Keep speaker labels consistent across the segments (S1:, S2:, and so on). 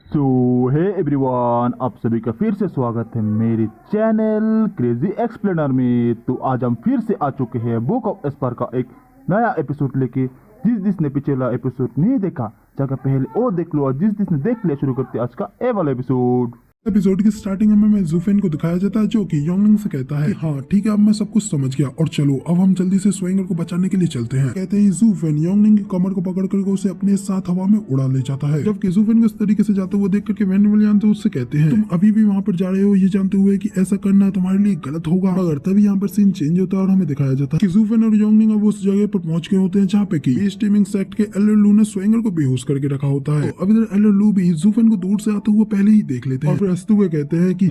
S1: सो hey everyone, आप सभी का फिर से स्वागत है मेरे चैनल क्रेजी एक्सप्लेनर में। तो आज हम फिर से आ चुके हैं बुक ऑफ एस्पर का एक नया एपिसोड लेके। जिसने पिछला एपिसोड नहीं देखा जाकर पहले वो देख लो, और जिसने देख लिया शुरू करते आज का ए वाला एपिसोड।
S2: एपिसोड की स्टार्टिंग में हमें ज़ूफेन को दिखाया जाता है जो कि योंगनिंग से कहता है कि हाँ ठीक है, अब मैं सब कुछ समझ गया और चलो अब हम जल्दी से स्वेंगर को बचाने के लिए चलते हैं। कहते हैं ज़ूफेन योंगनिंग की कमर को पकड़ करके उसे अपने साथ हवा में उड़ा ले जाता है। जबकि ज़ूफेन को इस तरीके से जाते हुए देख करके वैन विलियन तो उससे कहते हैं तुम अभी भी वहाँ पर जा रहे हो ये जानते हुए कि ऐसा करना तुम्हारे लिए गलत होगा। मगर तभी यहाँ पर सीन चेंज होता है और हमें दिखाया जाता है कि ज़ूफेन और योंगनिंग अब उस जगह पर पहुंच गए होते हैं जहाँ पे की स्टीमिंग सेक्ट के एल्डर लू ने स्वेंगर को बेहोश करके रखा होता है। तो अब इधर एल्डर लू भी ज़ूफेन को दूर से आते हुए पहले ही देख लेते हैं और फिर हंसते हुए कहते हैं कि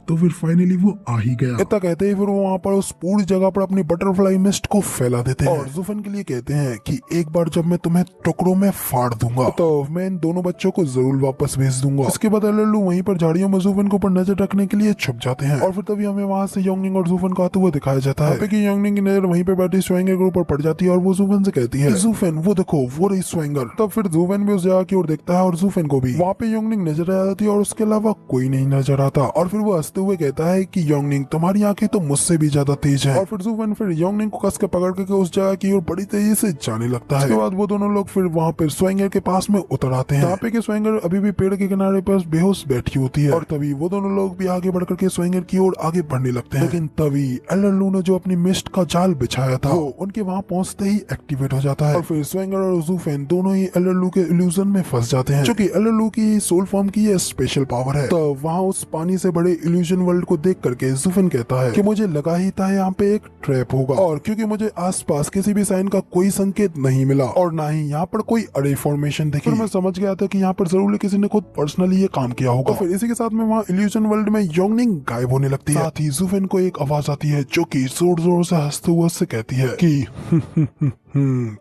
S2: तो फिर फाइनली वो आ ही गया। इतना कहते हैं फिर वो वहाँ पर उस पूरी जगह पर अपनी बटरफ्लाई मिस्ट को फैला देते हैं और ज़ूफेन के लिए कहते हैं कि एक बार जब मैं तुम्हें टुकड़ों में फाड़ दूंगा तो मैं इन दोनों बच्चों को जरूर वापस भेज दूंगा। इसके बाद एल्डर वहीं पर झाड़ियों में ज़ूफेन के ऊपर नजर रखने के लिए छुप जाते हैं और फिर तभी हमें वहाँ से योंगनिंग और ज़ूफेन को आते हुए दिखाया जाता है कि योंगनिंग की नजर वहीं पे बैठी स्वेंगर के ऊपर पड़ जाती है और वो ज़ूफेन से कहती है ज़ूफेन वो देखो वो रही स्वेंगर। तब फिर ज़ूफेन भी उस जगह की ओर देखता है और ज़ूफेन को भी वहाँ पे योंगनिंग नजर आ जाती है और उसके अलावा कोई नहीं नजर आता। और फिर वो हंसते हुए कहता है कि योंगनिंग तुम्हारी आंखें तो मुझसे भी ज्यादा तेज है। और फिर ज़ूफेन फिर योंगनिंग को कस के पकड़ करके उस जगह की ओर बड़ी तेजी से जाने लगता है। उसके बाद वो दोनों लोग फिर वहाँ पर स्वेंगर के पास में उतर आते हैं जहाँ पे कि स्वेंगर अभी भी पेड़ के किनारे पर बेहोश बैठी होती है। और तभी वो दोनों लोग भी आगे बढ़ करके स्वेंगर की ओर आगे बढ़ने लगते हैं। लेकिन तभी एल्डर लू ने जो अपनी मिस्ट का जाल बिछाया था वो उनके वहाँ पहुँचते ही एक्टिवेट हो जाता है और फिर स्वेंगर और ज़ूफेन दोनों ही एल्डर लू के इल्यूजन में फंस जाते हैं। क्योंकि एल्डर लू की सोल फॉर्म की ये स्पेशल पावर है। तो वहाँ उस पानी से बड़े इल्यूजन वर्ल्ड को देख करके ज़ूफेन कहता है कि मुझे लगा ही था यहाँ पे एक ट्रैप होगा, और क्योंकि मुझे आसपास किसी भी साइन का कोई संकेत नहीं मिला और ना ही यहाँ पर कोई अरे फॉर्मेशन दिखी, मैं समझ गया था कि यहाँ पर जरूर किसी ने खुद पर्सनली ये काम किया होगा। तो फिर इसी के साथ में वहाँ इल्यूजन वर्ल्ड में योंगनिंग गायब होने लगती है। साथ ही ज़ूफेन को एक आवाज आती है जो कि जोर जोर से हंसते हुए उससे कहती है कि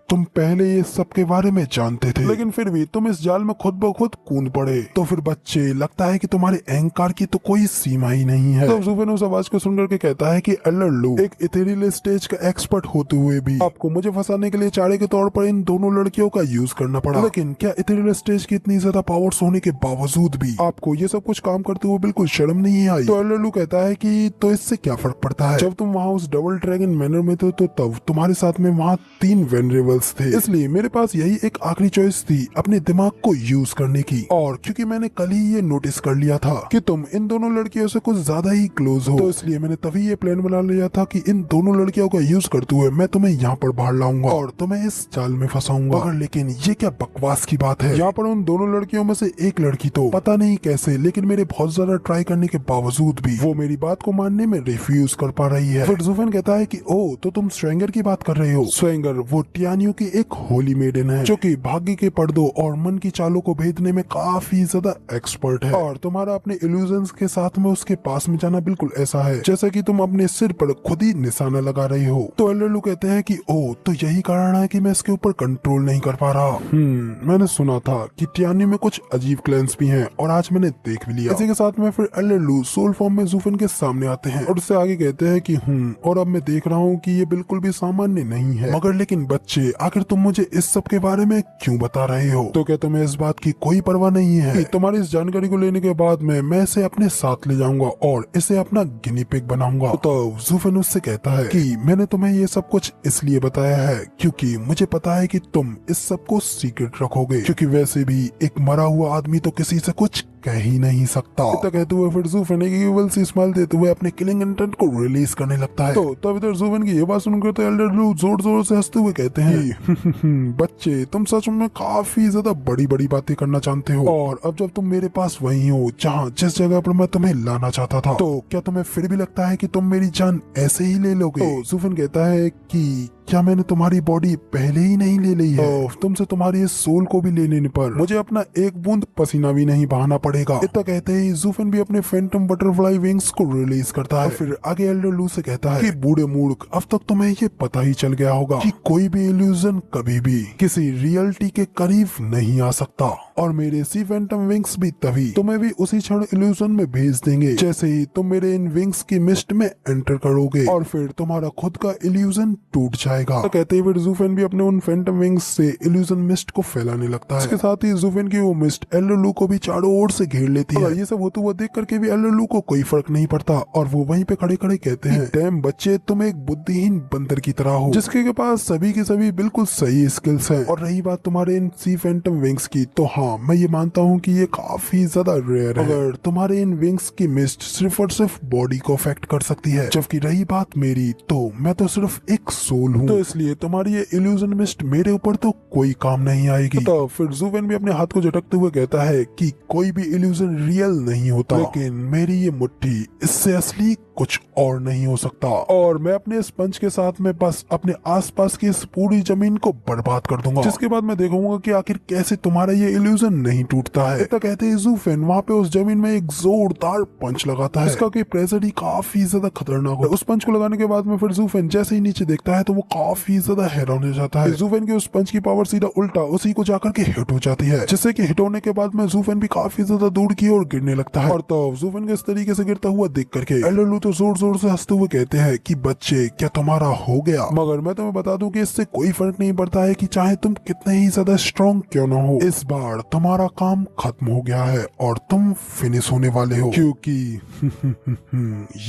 S2: तुम पहले ये सब के बारे में जानते थे लेकिन फिर भी तुम इस जाल में खुद ब खुद कूद पड़े। तो फिर बच्चे लगता है कि तुम्हारे अहंकार की तो कोई सीमा ही नहीं है। तो ज़ूफेन उस आवाज को सुनकर के कहता है कि एल्डर लू एक इथेरियल स्टेज का एक्सपर्ट होते हुए भी आपको मुझे फंसाने के लिए चारे के तौर पर इन दोनों लड़कियों का यूज करना पड़ा। लेकिन क्या इथेरियल स्टेज की इतनी ज्यादा पावर्स होने के बावजूद भी आपको ये सब कुछ काम करते हुए बिल्कुल शर्म नहीं आई? तो एल्डर लू कहता है कि तो इससे क्या फर्क पड़ता है, जब तुम वहाँ उस डबल ड्रैगन मैनर में थे तो तब तुम्हारे साथ में वहाँ 3 वेनरेबल्स थे, इसलिए मेरे पास यही एक आखिरी चॉइस थी अपने दिमाग को यूज करने की। और क्योंकि मैंने कल ही ये नोटिस कर लिया था कि तुम इन दोनों लड़कियों से कुछ ज्यादा ही क्लोज हो, तो इसलिए मैंने तभी ये प्लान बना लिया था कि इन दोनों लड़कियों का यूज करते हुए मैं तुम्हें यहाँ पर बाहर लाऊंगा और तुम्हें इस जाल में फंसाऊंगा। मगर लेकिन ये क्या बकवास की बात है, यहाँ पर उन दोनों लड़कियों में से एक लड़की तो पता नहीं कैसे लेकिन मेरे बहुत ज्यादा ट्राई करने के बावजूद भी वो मेरी बात को मानने में रिफ्यूज कर पा रही है। फिर ज़ूफेन कहता है कि ओ तो तुम स्वेंगर की बात कर रहे हो। स्वेंगर वो टियानियो की एक होली मेडन है जो कि भाग्य के पर्दों और मन की चालों को भेदने में काफी ज्यादा एक्सपर्ट है, और तुम्हारा अपने इल्यूजन्स के साथ में उसके पास में जाना बिल्कुल ऐसा है जैसा कि तुम अपने सिर पर खुद ही निशाना लगा रही हो। तो एल्डर लू कहते हैं कि ओ तो यही कारण है कि मैं इसके ऊपर कंट्रोल नहीं कर पा रहा। मैंने सुना था कि टियानियो में कुछ अजीब क्लैंस भी हैं और आज मैंने देख भी लिया। इसी के साथ में फिर एल्डर लू सोल फॉर्म में ज़ूफेन के सामने आते हैं और उससे आगे कहते हैं कि और अब मैं देख रहा हूँ कि ये बिल्कुल भी सामान्य नहीं है। मगर लेकिन बच्चे आखिर तुम मुझे इस सब के बारे में क्यों बता रहे हो? तो क्या तुम्हें इस बात की कोई परवाह नहीं है कि तुम्हारी इस जानकारी को लेने के बाद मैं इसे अपने साथ ले जाऊंगा और इसे अपना गिनी पिग बनाऊंगा? तो ज़ूफेन उससे कहता है कि मैंने तुम्हें ये सब कुछ इसलिए बताया है क्योंकि मुझे पता है कि तुम इस सब को सीक्रेट रखोगे, क्योंकि वैसे भी एक मरा हुआ आदमी तो किसी से कुछ कह ही नहीं सकता। इतना कहते हुए फिर ज़ूफेन एक इविल सी स्माइल देते हुए अपने किलिंग इंटेंट को रिलीज करने लगता है। तो तब इधर ज़ूफेन की ये बात सुनकर तो एल्डर लू जोर जोर से हंसते हुए कहते हैं बच्चे तुम सच में काफी ज्यादा बड़ी बड़ी बातें करना जानते हो, और अब जब तुम मेरे पास वही हो जहाँ जिस जगह पर मैं तुम्हें लाना चाहता था, तो क्या तुम्हें फिर भी लगता है कि तुम मेरी जान ऐसे ही ले लोगे? तो ज़ूफेन कहता है कि क्या मैंने तुम्हारी बॉडी पहले ही नहीं ले ली है? तुमसे तुम्हारी इस सोल को भी ले लेने पर मुझे अपना एक बूंद पसीना भी नहीं बहाना पड़ेगा। इतना कहते ही ज़ूफेन भी अपने फैंटम बटरफ्लाई विंग्स को रिलीज करता है। फिर आगे एल्डर लू से कहता है कि बूढ़े मूर्ख अब तक तुम्हें ये पता ही चल गया होगा कि कोई भी इल्यूजन कभी भी किसी रियलिटी के करीब नहीं आ सकता। और मेरे सी फैंटम विंग्स भी तभी तुम्हें भी उसी क्षण इल्यूजन में भेज देंगे जैसे ही तुम मेरे इन विंग्स की मिस्ट में एंटर करोगे, और फिर तुम्हारा खुद का इल्यूजन टूट जाएगा। तो कहते ही फिर ज़ूफेन भी अपने उन फैंटम विंग्स से इल्यूजन मिस्ट को फैलाने लगता है। इसके साथ ही ज़ूफेन की वो मिस्ट एल्डरलू को भी चारों ओर से घेर लेती है। ये सब होते हुआ देख करके भी एल्डरलू को कोई फर्क नहीं पड़ता और वो वहीं पे खड़े खड़े कहते हैं, डैम बच्चे, तुम एक बुद्धिहीन बंदर की तरह हो जिसके पास सभी के सभी बिल्कुल सही स्किल्स हैं। और रही बात तुम्हारे इन सी फैंटम विंग्स की, तो हाँ, मैं ये मानता हूँ कि ये काफी ज्यादा रेयर है। अगर तुम्हारे इन विंग्स की मिस्ट सिर्फ और सिर्फ बॉडी को अफेक्ट कर सकती है, जबकि रही बात मेरी, तो मैं तो सिर्फ एक सोल हूँ, तो इसलिए तुम्हारी ये इल्यूजन मिस्ट मेरे ऊपर तो कोई काम नहीं आएगी। तो फिर ज़ूफेन भी अपने हाथ को झटकते हुए कहता है कि कोई भी इल्यूजन रियल नहीं होता, लेकिन मेरी ये मुट्ठी, इससे असली कुछ और नहीं हो सकता, और मैं अपने इस पंच के साथ में बस अपने आसपास की इस पूरी जमीन को बर्बाद कर दूंगा, जिसके बाद मैं देखूंगा कि आखिर कैसे तुम्हारा ये इल्यूजन नहीं टूटता है। इतना कहते ही ज़ूफेन वहाँ पे उस जमीन में एक जोरदार पंच लगाता है, इसका कि प्रेशर ही काफी ज्यादा खतरनाक है। उस पंच को लगाने के बाद में फिर ज़ूफेन जैसे ही नीचे देखता है तो वो काफी ज्यादा हैरान हो जाता है। ज़ूफेन के उस पंच की पावर सीधा उल्टा उसी को जाकर के हिट हो जाती है, जिससे कि हिट होने के बाद में ज़ूफेन भी काफी ज्यादा दूर की ओर गिरने लगता है। और तब ज़ूफेन के इस तरीके से गिरता हुआ देख करके एल्डरलू तो जोर जोर से हंसते हुए कहते हैं कि बच्चे, क्या तुम्हारा हो गया? मगर मैं तुम्हें बता दूं कि इससे कोई फर्क नहीं पड़ता है कि चाहे तुम कितने ही ज्यादा स्ट्रॉन्ग क्यों ना हो, इस बार तुम्हारा काम खत्म हो गया है और तुम फिनिश होने वाले हो, क्योंकि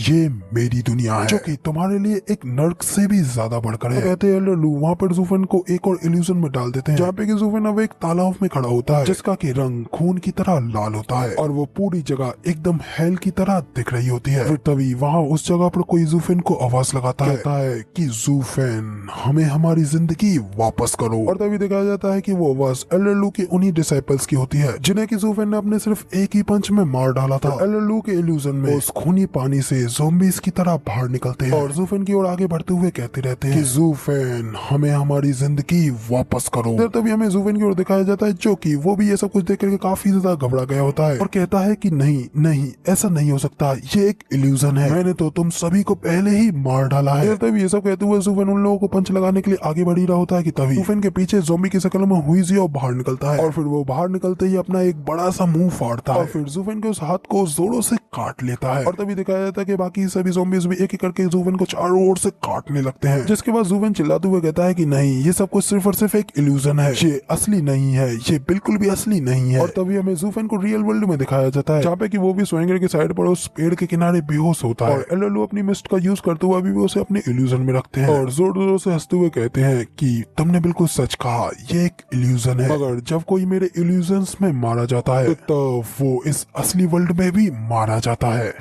S2: ये मेरी दुनिया है जो कि तुम्हारे लिए एक नर्क से भी ज्यादा बढ़कर है। कहते हैं एल्डरलू वहाँ पर ज़ूफेन को एक और इल्यूजन में डाल देते हैं, जहाँ पे कि ज़ूफेन अब एक तालाब में खड़ा होता है, जिसका कि रंग खून की तरह लाल होता है और वो पूरी जगह एकदम हेल की तरह दिख रही होती है। फिर तभी वहाँ उस जगह पर कोई ज़ूफेन को आवाज लगाता है कि ज़ूफेन, हमें हमारी जिंदगी वापस करो। और तभी दिखाया जाता है कि वो आवाज एल्डरलू के उन्हीं डिसाइपल्स की होती है, जिन्हें कि ज़ूफेन ने अपने सिर्फ एक ही पंच में मार डाला था। एल्डरलू के इल्यूजन में उस खूनी पानी से ज़ॉम्बीज की तरह बाहर निकलते हैं और ज़ूफेन की ओर आगे बढ़ते हुए कहते रहते हैं कि ज़ूफेन, हमें हमारी जिंदगी वापस करो। तभी हमें ज़ूफेन की ओर दिखाया जाता है, जो कि वो भी ये सब कुछ देख करके काफी ज्यादा घबरा गया होता है और कहता है कि नहीं नहीं, ऐसा नहीं हो सकता, ये एक इल्यूजन है, मैंने तो तुम सभी को पहले ही मार डाला है। तभी ये सब कहते हुए ज़ूफेन उन लोगों को पंच लगाने के लिए आगे बढ़ ही रहा होता है कि तभी ज़ूफेन के पीछे ज़ॉम्बी की शक्ल में हुईज़िया बाहर निकलता है और फिर वो बाहर निकलते ही अपना एक बड़ा सा मुंह फाड़ता है और फिर ज़ूफेन के उस हाथ को जोरों से काट लेता है। और तभी दिखाया जाता है कि बाकी सभी ज़ॉम्बीज भी एक एक करके ज़ूफेन को चारों ओर से काटने लगते हैं, जिसके बाद ज़ूफेन चिल्लाते हुए कहता है कि नहीं, ये सब कुछ सिर्फ और सिर्फ एक इल्यूजन है, ये असली नहीं है, ये बिल्कुल भी असली नहीं है। और तभी हमें ज़ूफेन को रियल वर्ल्ड में दिखाया जाता है, जहाँ पे कि वो भी स्वेंगर के साइड पर उस पेड़ के किनारे बेहोश होता है और एल्डरलू अपनी मिस्ट का यूज करते हुए अभी भी उसे अपने इल्यूजन में रखते हैं और जोर जोर से हंसते हुए कहते हैं कि तुमने बिल्कुल सच कहा, ये एक इल्यूजन है, मगर जब कोई मेरे इल्यूजन्स में मारा जाता है तो वो इस असली वर्ल्ड में भी मारा जाता है।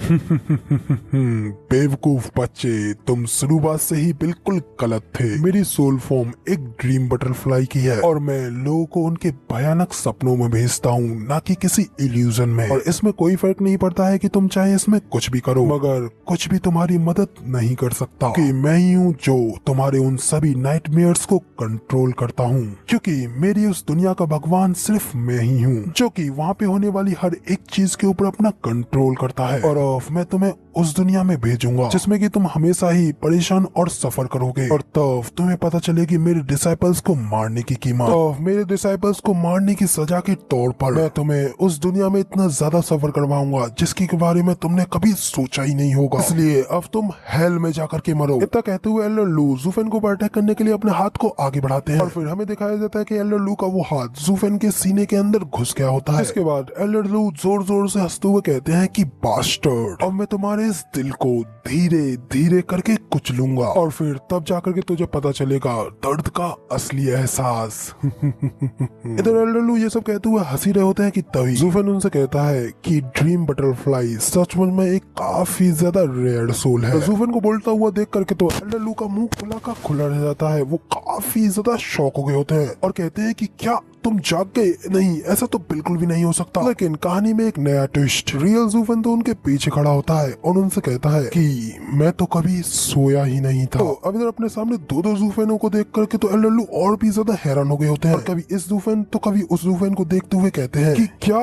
S2: बेवकूफ बच्चे, तुम शुरुआत से ही बिल्कुल गलत थे। मेरी सोल फॉर्म एक ड्रीम बटरफ्लाई की है और मैं लोगों को उनके भयानक सपनों में भेजता हूँ, ना कि किसी इल्यूजन में। और इसमें कोई फर्क नहीं पड़ता है कि तुम चाहे इसमें कुछ भी करो, मगर कुछ भी तुम्हारी मदद नहीं कर सकता, कि मैं ही हूँ जो तुम्हारे उन सभी नाइटमेयर्स को कंट्रोल करता हूँ, क्योंकि मेरी उस दुनिया का भगवान सिर्फ मैं ही हूँ, जो कि वहाँ पे होने वाली हर एक चीज के ऊपर अपना कंट्रोल करता है। और मैं तुम्हें उस दुनिया में भेजूंगा जिसमें कि तुम हमेशा ही परेशान और सफर करोगे, और तब तुम्हें पता चलेगी मेरे डिसाइपल्स को मारने की कीमत। तो मेरे डिसाइपल्स को मारने की सजा के तौर पर मैं तुम्हें उस दुनिया में इतना ज्यादा सफर करवाऊंगा जिसके बारे में तुमने कभी सोचा ही नहीं होगा, इसलिए अब तुम हेल में जाकर के मरो। इतना कहते हुए एल्डरलू ज़ूफेन को अटैक करने के लिए अपने हाथ को आगे बढ़ाते हैं और फिर हमें दिखाया जाता है कि एल्डरलू का वो हाथ ज़ूफेन के सीने के अंदर घुस गया होता है। इसके बाद एल्डरलू जोर जोर से हंसते हुए कहते हैं कि बास्टर्ड, अब मैं तुम्हारे इस दिल को धीरे धीरे करके कुचलूंगा और फिर तब जाकर के तुझे पता चलेगा दर्द का असली एहसास। इधर एल्डरलू ये सब कहते हुए हंसी रहे होते हैं कि तभी ज़ूफेन उनसे कहता है कि ड्रीम बटरफ्लाई सचमुच में एक काफी ज्यादा रेयर सोल है। ज़ूफेन को बोलता हुआ देख करके तो एल्डरलू का मुंह खुला का खुला रह जाता है, वो काफी ज्यादा शॉक हो गए होते हैं और कहते हैं कि क्या तुम जाग गए? नहीं, ऐसा तो बिल्कुल भी नहीं हो सकता। लेकिन कहानी में एक नया ट्विस्ट, रियल ज़ूफेन तो उनके पीछे खड़ा होता है और उनसे कहता है कि मैं तो कभी सोया ही नहीं था। तो अब इधर अपने सामने दो दो ज़ूफेनों को देख करके तो एल्डरलू और भी ज्यादा हैरान हो गए होते हैं और कभी इस ज़ूफेन तो कभी उस ज़ूफेन को देखते हुए कहते हैं कि क्या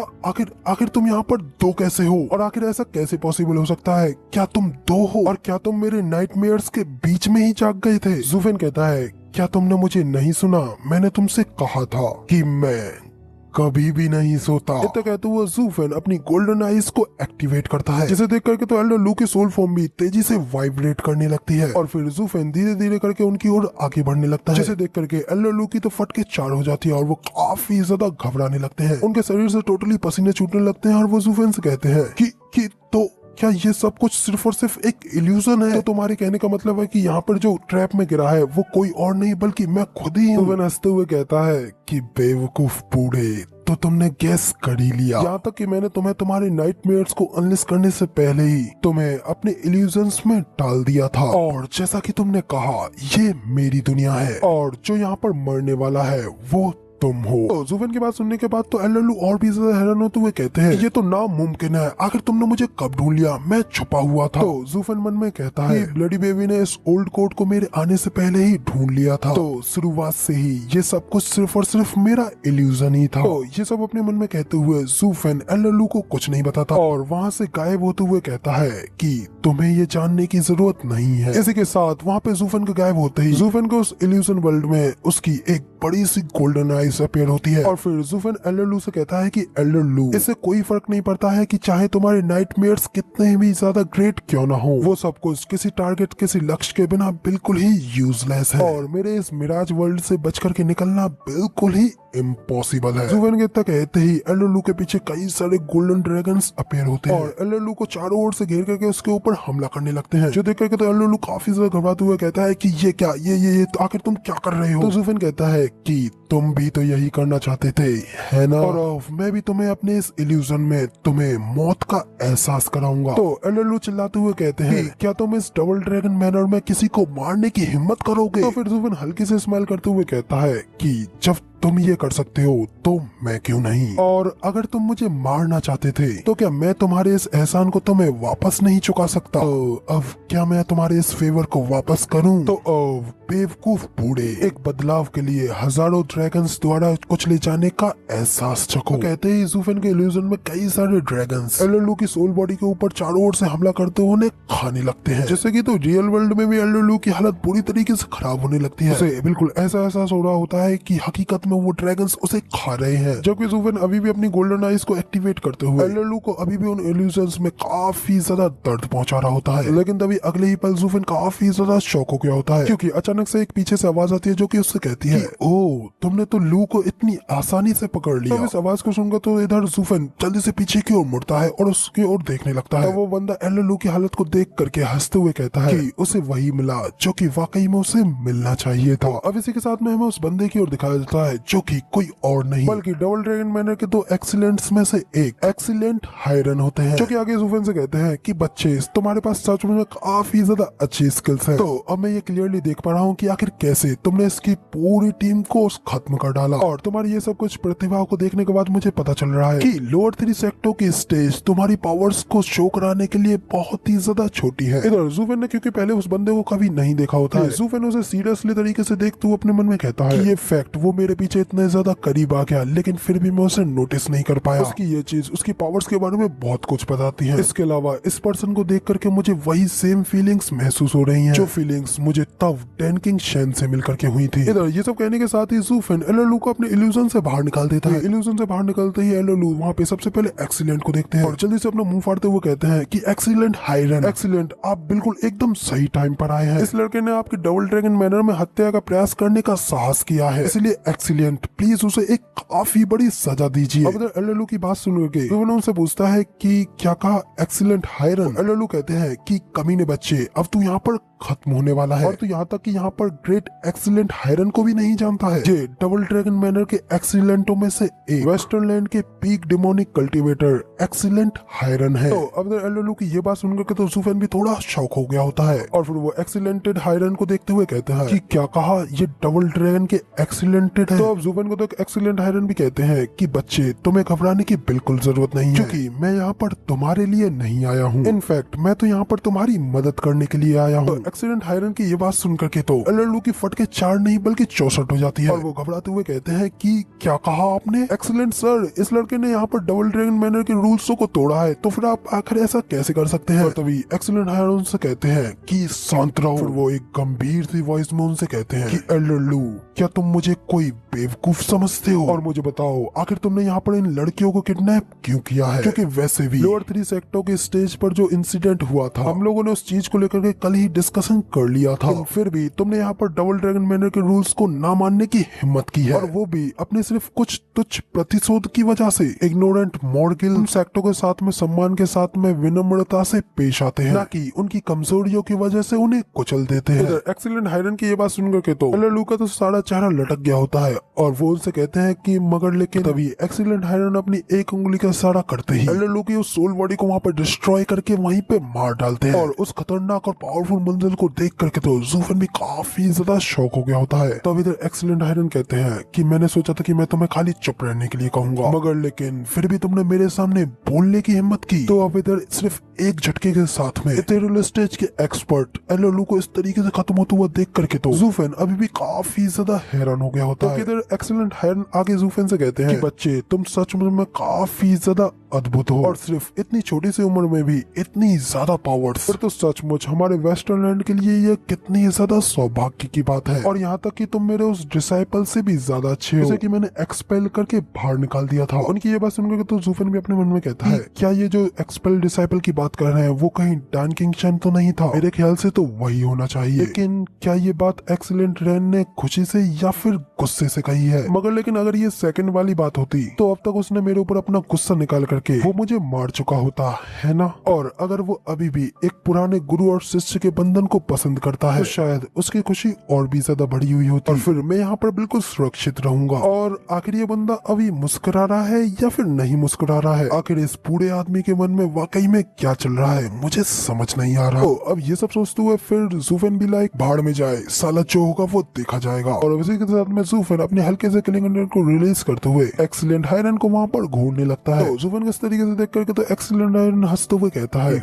S2: आखिर तुम यहाँ पर दो कैसे हो, और आखिर ऐसा कैसे पॉसिबल हो सकता है? क्या तुम दो हो और क्या तुम मेरे नाइटमेयर्स के बीच में ही जाग गए थे? ज़ूफेन कहता है, क्या तुमने मुझे नहीं सुना? मैंने तुमसे कहा था कि मैं कभी भी नहीं सोता। इतना कहते हुए ज़ूफेन अपनी गोल्डन आइज को एक्टिवेट करता है, जिसे देख करके तो एल्डर लू की सोल फॉर्म भी तेजी से वाइब्रेट करने लगती है और फिर ज़ूफेन धीरे धीरे करके उनकी ओर आगे बढ़ने लगता है, जिसे देख करके एल्डर लू की तो फट के चार हो जाती है और वो काफी ज्यादा घबराने लगते हैं। उनके शरीर से टोटली पसीने छूटने लगते हैं और वो ज़ूफेन से कहते हैं कि तो क्या ये सब कुछ सिर्फ और सिर्फ एक इल्यूजन है? तो तुम्हारे कहने का मतलब है कि यहाँ पर जो ट्रैप में गिरा है वो कोई और नहीं बल्कि मैं खुद ही हूँ। ज़ूफेन हंसते हुए कहता है कि बेवकूफ बूढ़े, तो तुमने गैस कर ही लिया। यहाँ तक कि मैंने तुम्हें तुम्हारे नाइटमेयर्स को अनलिस्ट करने से पहले ही तुम्हें अपने इल्यूजन्स में डाल दिया था, और जैसा कि तुमने कहा ये मेरी दुनिया है और जो यहाँ पर मरने वाला है वो तुम हो। तो ज़ूफेन की बात सुनने के बाद तो एल्डर लू और भी ज्यादा हैरान होते हुए कहते हैं ये तो नामुमकिन है, आखिर तुमने मुझे कब ढूंढ लिया? मैं छुपा हुआ था। तो ज़ूफेन मन में कहता है ब्लडी बेबी ने इस ओल्ड कोड को मेरे आने से पहले ही ढूंढ लिया था, तो शुरुआत से ही ये सब कुछ सिर्फ और सिर्फ मेरा इल्यूजन ही था। तो ये सब अपने मन में कहते हुए ज़ूफेन एल्डर लू को कुछ नहीं बताता और वहाँ से गायब होते हुए कहता है कि तुम्हें ये जानने की जरूरत नहीं है। इसी के साथ वहाँ पे ज़ूफेन के गायब होते ही ज़ूफेन को उस इल्यूजन वर्ल्ड में उसकी एक बड़ी सी गोल्डन आइज अपीयर होती है और फिर ज़ूफेन एल्डर लू से कहता है कि एल्डर लू, इससे कोई फर्क नहीं पड़ता है कि चाहे तुम्हारे नाइटमेयर्स कितने भी ज्यादा ग्रेट क्यों ना हो, वो सब कुछ किसी टारगेट किसी लक्ष्य के बिना बिल्कुल ही यूजलेस है और मेरे इस मिराज वर्ल्ड से बच करके निकलना बिल्कुल ही इम्पॉसिबल है। ज़ूफेन के तक कहते ही एल्डर लू के पीछे कई सारे गोल्डन ड्रैगन्स अपीयर होते हैं और एल्डर लू को चारों ओर से घेर करके उसके ऊपर हमला करने लगते हैं, जो देख करके तो एल्डर लू काफी ज्यादा घबराते हुए कहता है कि ये क्या, ये तो आखिर तुम क्या कर रहे हो? तो ज़ूफेन कहता है कि तुम भी तो यही करना चाहते थे, है ना? और मैं भी तुम्हें अपने इस इल्यूजन में तुम्हें मौत का एहसास कराऊंगा। तो एल्डर लू चिल्लाते हुए कहते हैं क्या तुम इस डबल ड्रैगन मैनर में किसी को मारने की हिम्मत करोगे? तो फिर ज़ूफेन हल्के से स्माइल करते हुए कहता है कि जब तुम ये कर सकते हो तो मैं क्यों नहीं, और अगर तुम मुझे मारना चाहते थे तो क्या मैं तुम्हारे इस एहसान को तुम्हें वापस नहीं चुका सकता? अब क्या मैं तुम्हारे इस फेवर को वापस करूं? तो बेवकूफ बूढ़े, एक बदलाव के लिए हजारों ड्रैगन्स द्वारा कुचले जाने का एहसास चखो। तो कहते ही ज़ूफेन के इल्यूजन में कई सारे ड्रैगन्स एल्डर लू की सोल बॉडी के ऊपर चारों ओर से हमला करते हुए उन्हें खाने लगते हैं, जैसे कि तो रियल वर्ल्ड में भी एल्डर लू की हालत बुरी तरीके से खराब होने लगती है। उसे बिल्कुल ऐसा एहसास हो रहा होता है कि हकीकत में वो ड्रैगन्स उसे खा रहे हैं, जबकि ज़ूफेन अभी भी अपनी गोल्डन आइज को एक्टिवेट करते हुए एल्डर लू को अभी भी उन इल्यूजन्स में काफी ज्यादा दर्द पहुंचा रहा होता है। लेकिन तभी अगले ही पल ज़ूफेन काफी ज्यादा शॉक हो गया होता है, क्योंकि अचानक से एक पीछे से आवाज आती है जो कि उससे कहती है ओह, तुमने तो लू को इतनी आसानी से पकड़ लिया। तो इस आवाज को सुनकर तो इधर ज़ूफेन जल्दी से पीछे की ओर मुड़ता है और उसकी ओर देखने लगता है। तो वो बंदा एल्डर लू की हालत को देख करके हंसते हुए कहता है कि उसे वही मिला जो कि वाकई में उसे मिलना चाहिए था। अब इसी के साथ में हमें उस बंदे की ओर दिखाया जाता है जो कि कोई और नहीं बल्कि डबल ड्रैगन मैनर के दो एक्सीलेंट्स में से एक एक्सीलेंट हायरन होते हैं, जो कि आगे ज़ूफेन से कहते हैं कि बच्चे, तुम्हारे पास सच में काफी ज्यादा अच्छी स्किल्स हैं। तो अब मैं ये क्लियरली देख पा रहा हूँ कि आखिर कैसे तुमने इसकी पूरी टीम को खत्म कर डाला, और तुम्हारी ये सब कुछ प्रतिभा को देखने के बाद मुझे पता चल रहा है कि लोअर 3 सेक्टर की स्टेज तुम्हारी पावर्स को शो कराने के लिए बहुत ही ज्यादा छोटी है। इधर ज़ूफेन ने क्योंकि पहले उस बंदे को कभी नहीं देखा होता है, ज़ूफेन उसे सीरियसली तरीके से देखते हुए अपने मन में कहता है कि ये फैक्ट वो मेरे पीछे इतने ज्यादा करीब आ गया लेकिन फिर भी मैं उसे नोटिस नहीं कर पाया। उसकी ये चीज उसकी पावर्स के बारे में बहुत कुछ बताती है। इसके अलावा इस पर्सन को देख करके मुझे वही सेम फीलिंग्स महसूस हो रही हैं जो फीलिंग्स मुझे तब डैन किंग शैन से मिल करके हुई थी। इधर ये सब कहने के साथ ही ज़ूफेन एल्डर लू को अपने इल्यूजन से बाहर निकाल देता है। इल्यूजन से बाहर निकलते ही एल्डर लू वहाँ पे सबसे पहले एक्सीलेंट को देखते हैं और जल्दी से अपना मुंह फाड़ते हुए कहते हैं कि एक्सीलेंट हायरन, एक्सीलेंट, आप बिल्कुल एकदम सही टाइम पर आए हैं। इस लड़के ने आपके डबल ड्रैगन मैनर में हत्या का प्रयास करने का साहस किया है, इसलिए एक्सीलेंट प्लीज उसे एक काफी बड़ी सजा दीजिए। अब इधर एल्डर लू की बात सुन के ज़ूफेन उनसे पूछता है कि क्या कहा एक्सीलेंट हायरन? एल्डर लू कहते हैं कि कमीने बच्चे, अब तू यहाँ पर खत्म होने वाला है, और तो यहाँ तक कि यहाँ पर ग्रेट एक्सीलेंट हायरन को भी नहीं जानता है। ये डबल ड्रैगन मैनर के एक्सीलेंटों में से एक वेस्टर्न लैंड के peak demonic cultivator excellent Hiren है। तो अब एल्डर लू की ये बात सुनकर के तो ज़ूफेन भी थोड़ा शॉक हो गया होता है और फिर वो एक्सीलेंटेड हायरन को देखते हुए कहते हैं कि क्या कहा, ये डबल ड्रैगन के एक्सीलेंटेड है? तो अब ज़ूफेन को तो एक्सीलेंट हायरन भी कहते हैं कि बच्चे, तुम्हें घबराने की बिल्कुल जरूरत नहीं है, क्योंकि मैं यहाँ पर तुम्हारे लिए नहीं आया हूँ, इनफैक्ट मैं तो यहाँ पर तुम्हारी मदद करने के लिए आया हूँ। एक्सीलेंट हायरन की ये बात सुनकर के तो एल्डर लू की फट के 4 नहीं बल्कि 64 हो जाती है और वो घबराते हुए कहते हैं कि क्या कहा आपने? एक्सीलेंट सर, इस लड़के ने यहाँ पर डबल ड्रैगन मैनर के रूल्स को तोड़ा है, तो फिर आप आखिर ऐसा कैसे कर सकते हैं? और तभी एक्सीलेंट हायरन से कहते हैं कि शांत रहो। फिर वो एक गंभीर सी वॉइस में उनसे कहते हैं कि एल्डर लू, क्या तुम मुझे कोई बेवकूफ समझते हो? और मुझे बताओ, आखिर तुमने यहाँ पर इन लड़कियों को किडनैप क्यों किया है? क्योंकि वैसे भी लोअर 3 सेक्टर के स्टेज पर जो इंसिडेंट हुआ था, हम लोगों ने उस चीज को लेकर के कल ही डिस्कशन कर लिया था। फिर भी तुमने यहाँ पर डबल ड्रैगन मैनर के रूल्स को ना मानने की हिम्मत की है, और वो भी अपने सिर्फ कुछ तुच्छ प्रतिशोध की वजह से। इग्नोरेंट मॉर्गिल सेक्टो के साथ में सम्मान के साथ में विनम्रता से पेश आते हैं, ना कि उनकी कमजोरियों की वजह से उन्हें कुचल देते हैं। एक्सीलेंट हायरन की ये बात सुनकर के तो एल्डर लू का तो सारा चेहरा लटक गया होता है और वो उनसे कहते हैं कि मगर लेकिन तभी एक्सीलेंट हायरन अपनी एक उंगली का इशारा करते ही एल्डर लू की उस सोल बॉडी को वहाँ पर डिस्ट्रॉय करके वहीं पे मार डालते हैं। और उस खतरनाक और पावरफुल मंजिल को देख करके तो ज़ूफेन भी काफी ज्यादा शॉक हो गया होता है। तो इधर एक्सीलेंट हायरन कहते हैं कि मैंने सोचा था कि मैं तुम्हें खाली चुप रहने के लिए कहूंगा, मगर लेकिन फिर भी तुमने मेरे सामने बोलने की हिम्मत की। तो अब इधर सिर्फ एक झटके के साथ में इथेरियल स्टेज के एक्सपर्ट एल्डर लू को इस तरीके से खत्म होता हुआ देख करके तो ज़ूफेन अभी भी काफी ज्यादा हैरान हो गया होता है। इधर एक्सीलेंट हायरन आगे ज़ूफेन से कहते हैं कि बच्चे, तुम सचमुच में काफी ज्यादा अद्भुत हो, और सिर्फ इतनी छोटी सी उम्र में भी इतनी ज्यादा पावर्स। फिर तो सचमुच हमारे वेस्टर्न लैंड के लिए ये कितनी ज्यादा सौभाग्य की बात है। और यहाँ तक कि तुम मेरे उस डिसाइपल से भी ज्यादा अच्छे हो, जैसे कि मैंने एक्सपेल करके बाहर निकाल दिया था। उनकी ये बात सुनकर तो ज़ूफेन भी अपने मन में कहता है, क्या ये जो एक्सपेल डिसाइपल की बात कर रहे हैं वो कहीं डैन किंगशन तो नहीं था? मेरे ख्याल से तो वही होना चाहिए। लेकिन क्या ये बात एक्सीलेंट रैन ने खुशी से या फिर गुस्से से कही है? मगर लेकिन अगर ये सेकंड वाली बात होती तो अब तक उसने मेरे ऊपर अपना गुस्सा निकाल करके वो मुझे मार चुका होता है ना। और अगर वो अभी भी एक पुराने गुरु और शिष्य के बंधन को पसंद करता है तो शायद उसकी खुशी और भी ज्यादा बढ़ी हुई होती, और फिर मैं यहाँ पर बिल्कुल सुरक्षित रहूंगा। और आखिर ये बंदा अभी मुस्कुरा रहा है या फिर नहीं मुस्कुरा रहा है? आखिर इस बूढ़े आदमी के मन में वाकई में क्या चल रहा है, मुझे समझ नहीं आ रहा। तो अब ये सब सोचते हुए फिर ज़ूफेन भी लाइक भाड़ में जाए, साला जो होगा वो देखा जाएगा। और उसी के साथ में ज़ूफेन अपने हल्के से किलिंग गन को रिलीज करते हुए एक्सीलेंट हायरन को वहाँ पर घूरने लगता है। तो ज़ूफेन किस तरीके से देख करके तो एक्सीलेंट हायरन हंसते हुए कहता है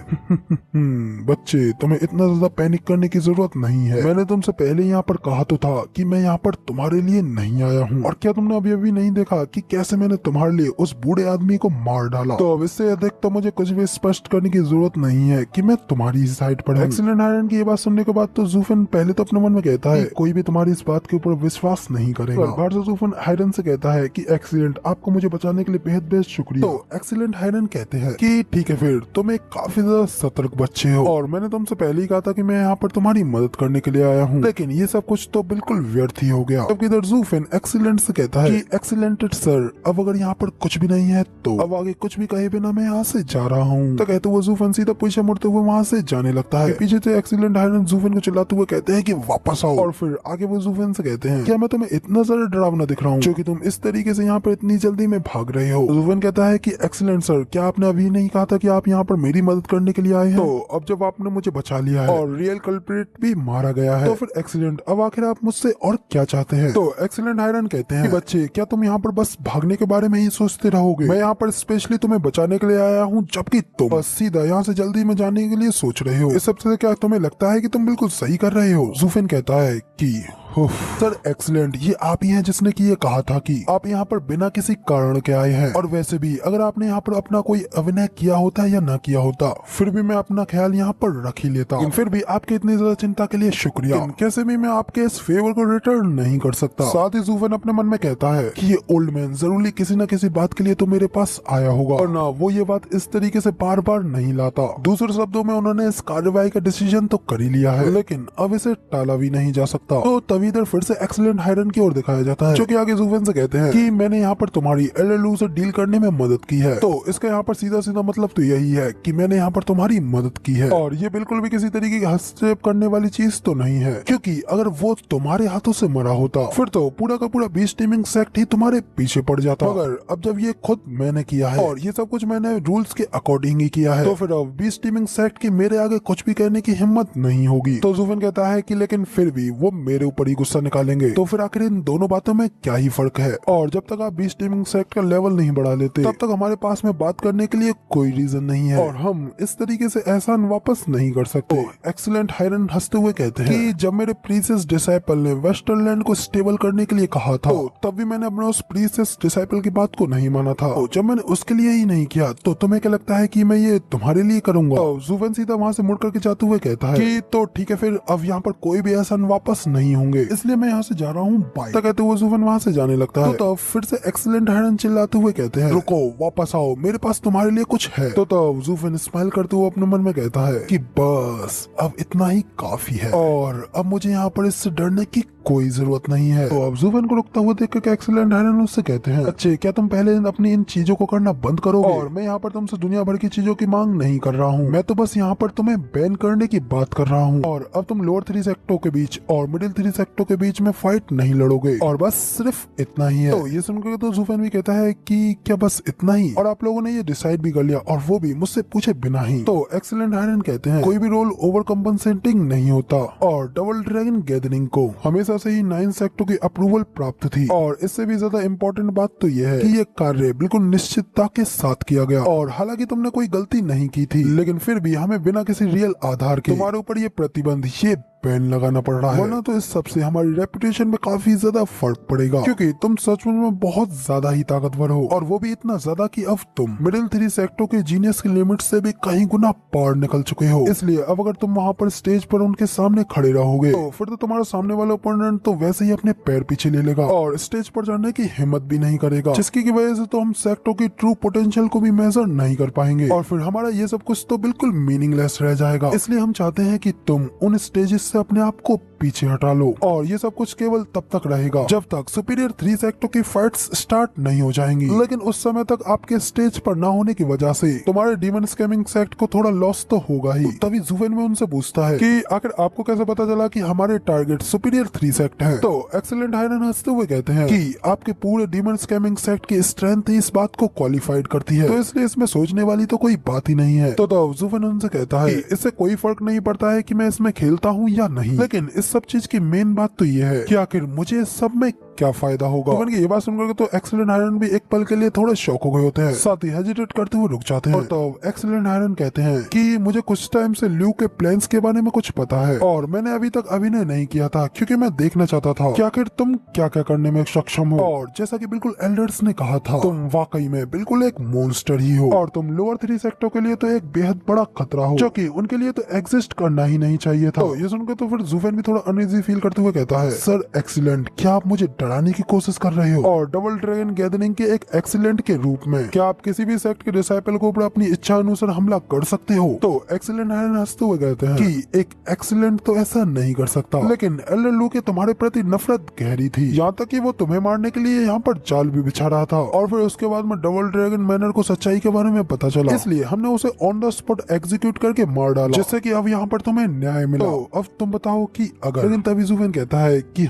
S2: बच्चे, तुम्हें इतना ज्यादा पैनिक करने की जरूरत नहीं है। मैंने तुमसे पहले यहाँ पर कहा तो था कि मैं यहाँ पर तुम्हारे लिए नहीं आया हूँ। और क्या तुमने अभी अभी नहीं देखा कि कैसे मैंने तुम्हारे लिए उस बूढ़े आदमी को मार डाला? तो अब इससे अधिक तो मुझे कुछ भी स्पष्ट करने की जरूरत नहीं है कि मैं तुम्हारी साइड पर हूँ। एक्सीलेंट हायरन की ये बात सुनने के बाद तो ज़ूफेन पहले तो अपने मन में कहता है कोई भी तुम्हारी इस बात के ऊपर विश्वास नहीं करेगा। बाहर से ज़ूफेन हायरन से कहता है कि एक्सीलेंट, आपको मुझे बचाने के लिए बेहद बेहद शुक्रिया। तो एक्सीलेंट हायरन कहते हैं कि ठीक है, फिर तुम एक काफी ज्यादा सतर्क बच्चे हो, और मैंने तुमसे पहले ही कहा था कि मैं यहाँ पर तुम्हारी मदद करने के लिए आया हूँ, लेकिन ये सब कुछ तो बिल्कुल व्यर्थ ही हो गया। जबकि इधर ज़ूफेन एक्सीलेंट से कहता है कि एक्सीलेंट सर, अब अगर यहाँ पर कुछ भी नहीं है तो अब आगे कुछ भी कहे बिना मैं यहाँ से जा रहा हूँ। तो कहते हुए ज़ूफेन सीधा पीछे मुड़ते हुए वहाँ से जाने लगता है। पीछे से एक्सीलेंट हायरन ज़ूफेन को चिल्लाते हुए कहते हैं कि वापस आओ। और फिर आगे वो ज़ूफेन से कहते हैं, क्या मैं तुम्हें इतना ज्यादा डरावना दिख रहा हूँ जो कि तुम इस तरीके से यहाँ पर इतनी जल्दी में भाग रहे हो? ज़ूफेन कहता है कि एक्सीलेंट सर, क्या आपने अभी नहीं कहा था कि आप यहाँ पर मेरी मदद करने के लिए आए हैं? तो अब जब आपने मुझे बचा लिया है और रियल कल्प्रिट भी मारा गया है, तो फिर एक्सीलेंट, अब आखिर आप मुझसे और क्या चाहते हैं? तो एक्सीलेंट हायरन कहते हैं, बच्चे, क्या तुम यहाँ पर बस भागने के बारे में ही सोचते रहोगे? मैं यहाँ पर स्पेशली तुम्हें बचाने के लिए आया हूँ, जबकि तुम बस सीधा यहाँ से जल्दी में जाने के लिए सोच रहे हो। इस सबसे क्या तुम्हें लगता है कि तुम बिल्कुल सही कर रहे हो? ज़ूफेन कहता है कि सर एक्सीलेंट, ये आप ही हैं जिसने कि ये कहा था कि आप यहाँ पर बिना किसी कारण के आए हैं, और वैसे भी अगर आपने यहाँ पर अपना कोई अभिनय किया होता या ना किया होता, फिर भी मैं अपना ख्याल यहाँ पर रख ही लेता। फिर भी आपके इतनी ज्यादा चिंता के लिए शुक्रिया। कैसे भी मैं आपके इस फेवर को रिटर्न नहीं कर सकता। साथ ही ज़ूफेन अपने मन में कहता है कि ये ओल्ड मैन जरूरी किसी न किसी बात के लिए तो मेरे पास आया होगा, और ना वो ये बात इस तरीके से बार बार नहीं लाता। दूसरे शब्दों में उन्होंने इस कार्रवाई का डिसीजन तो कर ही लिया है, लेकिन अब इसे टाला भी नहीं जा सकता। तो तभी इधर फिर से एक्सीलेंट हायरन की ओर दिखाया जाता है, जो कि आगे ज़ूफेन से कहते हैं कि मैंने यहाँ पर तुम्हारी एल्डर लू से डील करने में मदद की है। तो इसका यहाँ पर सीधा सीधा मतलब तो यही है कि मैंने यहाँ पर तुम्हारी मदद की है, और ये बिल्कुल भी किसी तरीके की हस्तक्षेप करने वाली चीज तो नहीं है, क्योंकि अगर वो तुम्हारे हाथों से मरा होता फिर तो पूरा का पूरा बीस्ट टीमिंग सेक्ट ही तुम्हारे पीछे पड़ जाता। मगर अब जब ये खुद मैंने किया है और ये सब कुछ मैंने रूल्स के अकॉर्डिंग ही किया है, तो फिर अब बीस्ट टीमिंग सेक्ट की मेरे आगे कुछ भी कहने की हिम्मत नहीं होगी। तो ज़ूफेन कहता है कि लेकिन फिर भी वो मेरे ऊपर ही गुस्सा निकालेंगे। तो फिर आखिर इन दोनों बातों में क्या ही फर्क है? और जब तक आप बीस्ट टीमिंग सेट का लेवल नहीं बढ़ा लेते तब तक हमारे पास में बात करने के लिए कोई रीजन नहीं है और हम इस तरीके से एहसान वापस नहीं कर सकते। एक्सीलेंट हायरन हंसते हुए कहते हैं कि जब मेरे प्रीसियस डिसाइपल ने वेस्टरलैंड को स्टेबल करने के लिए कहा था तब भी मैंने अपने उस प्रीसियस डिसाइपल की बात को नहीं माना था। जब मैंने उसके लिए ही नहीं किया तो तुम्हें क्या लगता है कि मैं ये तुम्हारे लिए करूंगा? ज़ुफेन सीधा वहाँ से मुड़ करके जाते हुए कहता है कि तो ठीक है, फिर अब यहाँ पर कोई भी एहसान वापस नहीं होंगे, इसलिए मैं यहाँ से जा रहा हूँ, बाय। तो कहते हुए ज़ुफेन वहाँ से जाने लगता है। तो फिर से एक्सीलेंट हायरन चिल्लाते हुए कहते हैं रुको, वापस आओ, मेरे पास तुम्हारे लिए कुछ है। तो ज़ुफेन स्माइल करते हुए अपने मन में कहता है कि बस अब इतना ही काफी है और अब मुझे यहाँ पर इससे डरने की कोई जरूरत नहीं है। तो अब ज़ुफेन को रुकता हुआ देख कर एक्सीलेंट हायरन उससे कहते हैं अच्छे, क्या तुम पहले अपनी इन चीजों को करना बंद करोगे? और मैं यहाँ पर तुमसे दुनिया भर की चीजों की मांग नहीं कर रहा हूँ, मैं तो बस यहाँ पर तुम्हें बैन करने की बात कर रहा हूँ और अब तुम लोअर 3 सेक्टरों के बीच और मिडिल 3 सेक्टरों के बीच में फाइट नहीं लड़ोगे और बस सिर्फ इतना ही है। तो ये सुनकर तो ज़ुफेन भी कहता है कि क्या बस इतना ही, और आप लोगों ने ये डिसाइड भी कर लिया और वो भी मुझसे पूछे बिना ही? तो एक्सीलेंट हायरन कहते हैं कोई भी रोल ओवर कंपनसेटिंग नहीं होता और डबल ड्रैगन गैदरिंग को हमेशा से ही 9 सेक्टरों की अप्रूवल प्राप्त थी और इससे भी ज्यादा इम्पोर्टेंट बात तो यह है कि ये कार्य बिल्कुल निश्चितता के साथ किया गया और हालांकि तुमने कोई गलती नहीं की थी लेकिन फिर भी हमें बिना किसी रियल आधार के तुम्हारे ऊपर ये प्रतिबंध, ये बैन लगाना पड़ रहा है, वरना तो इस सबसे हमारी रेपुटेशन में काफी ज्यादा फर्क पड़ेगा क्योंकि तुम सच में बहुत ज्यादा ही ताकतवर हो और वो भी इतना ज्यादा कि अब तुम मिडिल 3 सेक्टरों के जीनियस की लिमिट से भी कहीं गुना पार निकल चुके हो। इसलिए अब अगर तुम वहाँ पर स्टेज पर उनके सामने खड़े रहोगे तो फिर तो तुम्हारा सामने वाला ओपोनेंट तो वैसे ही अपने पैर पीछे ले लेगा और स्टेज पर जाने की हिम्मत भी नहीं करेगा, जिसकी की वजह से तो हम सेक्टरों की ट्रू पोटेंशियल को भी मेजर नहीं कर पाएंगे और फिर हमारा ये सब कुछ तो बिल्कुल मीनिंगलेस रह जाएगा। इसलिए हम चाहते हैं कि तुम उन स्टेजेस से अपने आप को पीछे हटा लो और ये सब कुछ केवल तब तक रहेगा जब तक सुपीरियर 3 सेक्टरों की फाइट्स स्टार्ट नहीं हो जाएंगी, लेकिन उस समय तक आपके स्टेज पर ना होने की वजह से तुम्हारे डीमन स्कैमिंग सेक्ट को थोड़ा लॉस तो होगा ही। तभी ज़ुफेन में उनसे पूछता है कि आखिर आपको कैसे पता चला कि हमारे टारगेट सुपीरियर 3 सेक्ट है? तो एक्सीलेंट हायरन हंसते हुए कहते हैं कि आपके पूरे डीमन स्कैमिंग सेक्ट की स्ट्रेंथ ही इस बात को क्वालिफाइड करती है, तो इसलिए इसमें सोचने वाली तो कोई बात ही नहीं है। तो ज़ुफेन उनसे कहता है इससे कोई फर्क नहीं पड़ता है कि मैं इसमें खेलता हूँ या नहीं, लेकिन इस सब चीज की मेन बात तो ये है कि आखिर मुझे सब में क्या फायदा होगा। ज़ुफेन की ये बात सुनकर तो एक्सीलेंट हायरन भी एक पल के लिए थोड़े शॉक हो गए होते हैं, साथ ही हेजिटेट करते हुए रुक जाते हैं। और तो एक्सीलेंट हायरन कहते हैं कि मुझे कुछ टाइम से ल्यू के प्लान्स के बारे में कुछ पता है और मैंने अभी तक अभिनय नहीं किया था क्योंकि मैं देखना चाहता था कि आखिर तुम क्या क्या करने में सक्षम हो। और जैसा कि बिल्कुल एल्डर्स ने कहा था, तुम वाकई में बिल्कुल एक मॉन्स्टर ही हो और तुम लोअर 3 सेक्टरों के लिए तो एक बेहद बड़ा खतरा हो जो कि उनके लिए तो एग्जिस्ट करना ही नहीं चाहिए था। तो ये सुनकर तो फिर ज़ुफेन भी थोड़ा अनईजी फील करते हुए कहता है सर एक्सीलेंट, क्या आप मुझे डराने की कोशिश कर रहे हो? और डबल ड्रैगन गैदरिंग के एक एक्सीलेंट के रूप में क्या आप किसी भी सेक्ट के डिसाइपल के ऊपर अपनी इच्छा अनुसार हमला कर सकते हो? तो एक्सीलेंट हायरन हंसते हुए कहते हैं कि एक एक्सीलेंट तो ऐसा नहीं कर सकता, लेकिन एल्डर लू के तुम्हारे प्रति नफरत गहरी थी, यहाँ तक कि वो तुम्हें मारने के लिए यहाँ पर जाल भी बिछा रहा था और फिर उसके बाद में डबल ड्रैगन मैनर को सच्चाई के बारे में पता चला, इसलिए हमने उसे ऑन द स्पॉट एग्जीक्यूट करके मार डाला, जिससे कि अब यहाँ पर तुम्हें न्याय मिला। तो अब तुम बताओ कि अगर, लेकिन तभी ज़ुफेन कहता है कि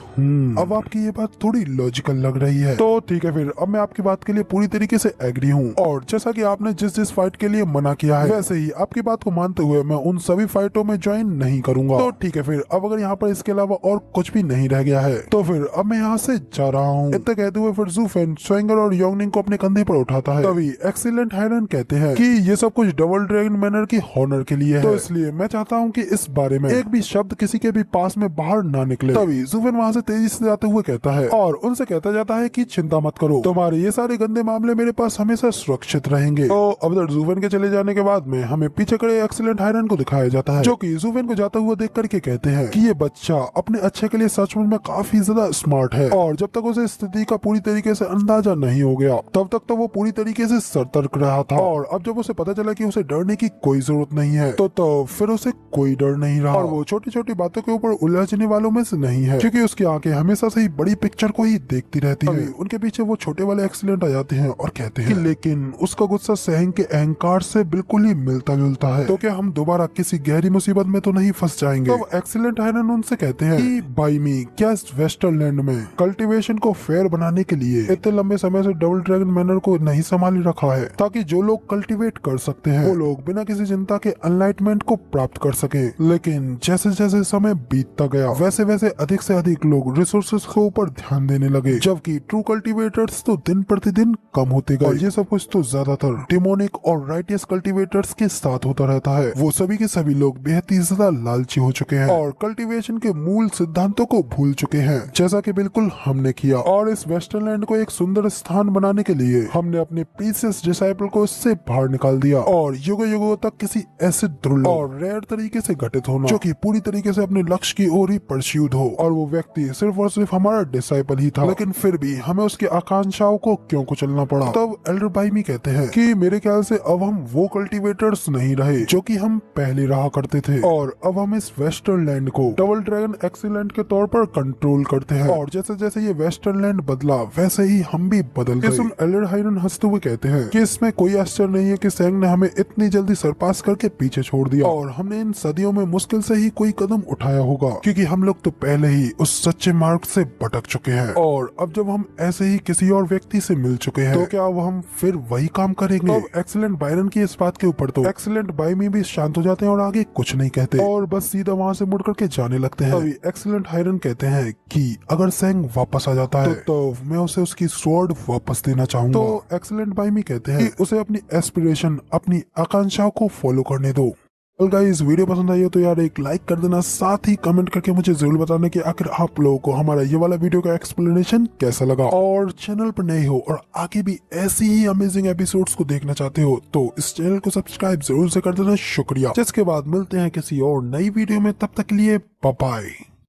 S2: अब आपकी ये बात थोड़ी लॉजिकल लग रही है। तो ठीक है, फिर अब मैं आपकी बात के लिए पूरी तरीके से एग्री हूँ और जैसा कि आपने जिस फाइट के लिए मना किया है वैसे ही आपकी बात को मानते हुए मैं उन सभी फाइटों में ज्वाइन नहीं करूंगा। तो ठीक है, फिर अब अगर यहाँ पर इसके अलावा और कुछ भी नहीं रह गया है तो फिर अब मैं यहाँ से जा रहा हूँ। इतना कहते हुए फिर ज़ुफेन स्वेंगर और योंगनिंग को अपने कंधे पर उठाता है। तभी एक्सीलेंट हायरन कहते हैं कि ये सब कुछ डबल ड्रैगन मैनर की हॉनर के लिए है, तो इसलिए मैं चाहता हूँ कि इस बारे में एक भी शब्द किसी के भी पास में बाहर ना निकले। तभी ज़ुफेन वहाँ से तेजी से जाते हुए कहता है और उनसे कहता जाता है कि चिंता मत करो, तुम्हारे ये सारे गंदे मामले मेरे पास हमेशा सुरक्षित रहेंगे। तो अब तक ज़ुफेन के चले जाने के बाद में हमें पीछे खड़े एक्सीलेंट हायरन को दिखाया जाता है, जो कि ज़ुफेन को जाता हुआ देख करके कहते हैं कि ये बच्चा अपने अच्छे के लिए सचमुच में काफी ज्यादा स्मार्ट है और जब तक उसे स्थिति का पूरी तरीके से अंदाजा नहीं हो गया तब तक तो वो पूरी तरीके से सतर्क रहा था, और अब जब उसे पता चला कि उसे डरने की कोई जरूरत नहीं है तो फिर उसे कोई डर नहीं रहा और वो छोटी छोटी बातों के ऊपर उलझने वालों में से नहीं है, क्योंकि उसकी आंखें हमेशा से ही बड़ी पिक्चर पिक्चर को ही देखती रहती है। उनके पीछे वो छोटे वाले एक्सीलेंट आ जाते हैं और कहते हैं लेकिन उसका गुस्सा सेहंग के अहंकार से बिल्कुल ही मिलता जुलता है, तो क्या हम दोबारा किसी गहरी मुसीबत में तो नहीं फंस जाएंगे। तो एक्सीलेंट हायरन उनसे कहते हैं कि बाइमी, क्या इस वेस्टरलैंड में कल्टीवेशन को फेयर बनाने के लिए इतने लंबे समय से डबल ड्रैगन मैनर को नहीं संभाल रखा है, ताकि जो लोग कल्टीवेट कर सकते हैं वो लोग बिना किसी चिंता के एनलाइटमेंट को प्राप्त कर सके। लेकिन जैसे जैसे समय बीतता गया वैसे वैसे अधिक से अधिक लोग रिसोर्सेज के ऊपर ध्यान देने लगे, जबकि ट्रू कल्टीवेटर्स तो दिन प्रतिदिन कम होते गए। और ये सब कुछ तो ज्यादातर डेमोनिक और राइटियस कल्टीवेटर्स के साथ होता रहता है। वो सभी के सभी लोग बेहद ही ज्यादा लालची हो चुके हैं और कल्टीवेशन के मूल सिद्धांतों को भूल चुके हैं, जैसा कि बिल्कुल हमने किया। और इस वेस्टरलैंड को एक सुंदर स्थान बनाने के लिए हमने अपने प्रीसियस डिसाइपल को इससे बाहर निकाल दिया और युगों युगों तक किसी ऐसे दुर्लभ और रेयर तरीके से घटित होना जो कि पूरी तरीके से अपने लक्ष्य की ओर ही परस्यूड हो, और वो व्यक्ति सिर्फ और सिर्फ हमारा डिसाइपल ही था। लेकिन फिर भी हमें उसकी आकांक्षाओं को क्यों कुचलना पड़ा। तब एल्डर बाइमी कहते हैं कि मेरे ख्याल से अब हम वो कल्टीवेटर्स नहीं रहे जो कि हम पहले रहा करते थे, और अब हम इस वेस्टरलैंड को डबल ड्रैगन एक्सीलेंट के तौर पर कंट्रोल करते हैं। और जैसे जैसे ये वेस्टरलैंड बदला वैसे ही हम भी बदल गए। एल्डर हायरन हंसते हुए कहते हैं कि इसमें कोई आश्चर्य नहीं है कि सेंग ने हमें इतनी जल्दी सरपास करके पीछे छोड़ दिया, और हमने इन सदियों में मुश्किल से ही कोई कदम उठाया होगा, क्योंकि हम लोग तो पहले ही उस सच्चे मार्ग से भटक चुके हैं। और अब जब हम ऐसे ही किसी और व्यक्ति से मिल चुके हैं तो क्या अब हम फिर वही काम करेंगे। अब एक्सीलेंट बायरन की इस बात के ऊपर तो एक्सीलेंट बाइमी भी शांत हो जाते हैं और आगे कुछ नहीं कहते और बस सीधा वहाँ से मुड़ करके जाने लगते हैं। तभी एक्सीलेंट हायरन कहते हैं कि अगर सेंग वापस आ जाता है तो मैं उसे उसकी स्वॉर्ड वापस देना चाहूंगा। तो एक्सीलेंट बाइमी कहते हैं कि उसे अपनी एस्पिरेशन, अपनी आकांक्षाओं को फॉलो करने दो। गाइस, वीडियो पसंद आई हो तो यार एक लाइक कर देना, साथ ही कमेंट करके मुझे जरूर बताना कि आखिर आप लोगों को हमारा ये वाला वीडियो का एक्सप्लेनेशन कैसा लगा। और चैनल पर नए हो और आगे भी ऐसी ही अमेजिंग एपिसोड्स को देखना चाहते हो तो इस चैनल को सब्सक्राइब जरूर से कर देना। शुक्रिया। जिसके बाद मिलते हैं किसी और नई वीडियो में, तब तक के लिए बाय बाय।